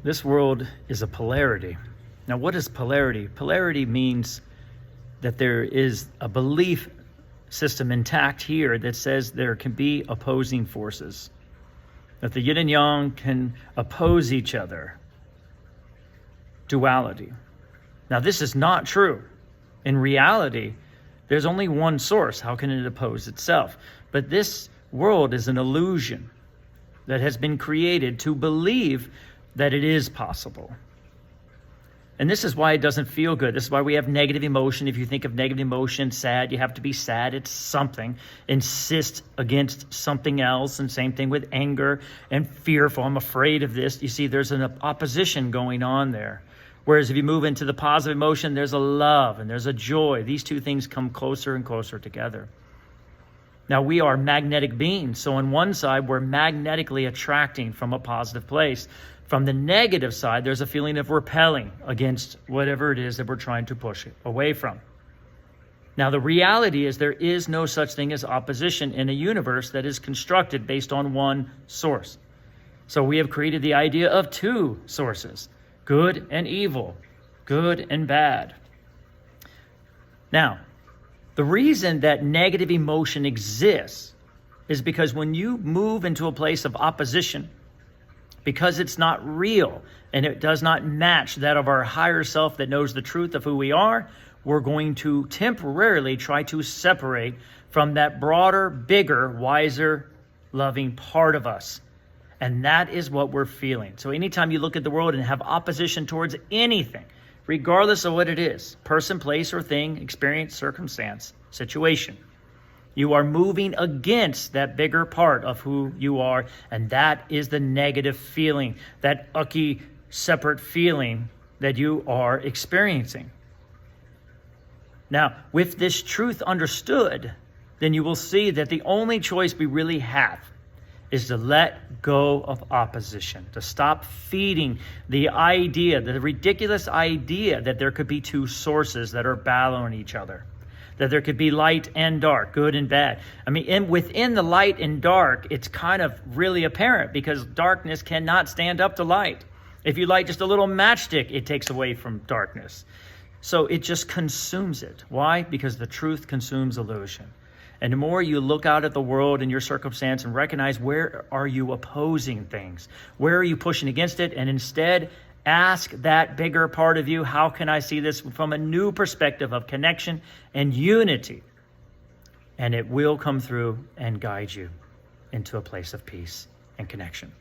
This world is a polarity. Now, what is polarity? Polarity means that there is a belief system intact here that says there can be opposing forces, that the yin and yang can oppose each other. Duality. Now, this is not true. In reality, there's only one source. How can it oppose itself? But this world is an illusion that has been created to believe that it is possible. And this is why it doesn't feel good. This is why we have negative emotion. If you think of negative emotion, sad, you have to be sad. It's something. Insist against something else. And same thing with anger and fearful. I'm afraid of this. You see, there's an opposition going on there. Whereas if you move into the positive emotion, there's a love and there's a joy. These two things come closer and closer together. Now, we are magnetic beings. So on one side, we're magnetically attracting from a positive place. From the negative side, there's a feeling of repelling against whatever it is that we're trying to push it away from. Now, the reality is there is no such thing as opposition in a universe that is constructed based on one source. So we have created the idea of two sources, good and evil, good and bad. Now, the reason that negative emotion exists is because when you move into a place of opposition, because it's not real and it does not match that of our higher self that knows the truth of who we are, we're going to temporarily try to separate from that broader, bigger, wiser, loving part of us. And that is what we're feeling. So anytime you look at the world and have opposition towards anything, regardless of what it is, person, place, or thing, experience, circumstance, situation, you are moving against that bigger part of who you are, and that is the negative feeling, that ucky, separate feeling that you are experiencing. Now, with this truth understood, then you will see that the only choice we really have is to let go of opposition, to stop feeding the idea, the ridiculous idea that there could be two sources that are battling each other, that there could be light and dark, good and bad. I mean, within the light and dark, it's kind of really apparent because darkness cannot stand up to light. If you light just a little matchstick, it takes away from darkness. So it just consumes it. Why? Because the truth consumes illusion. And the more you look out at the world and your circumstance and recognize where are you opposing things? Where are you pushing against it? And instead, ask that bigger part of you, how can I see this from a new perspective of connection and unity? And it will come through and guide you into a place of peace and connection.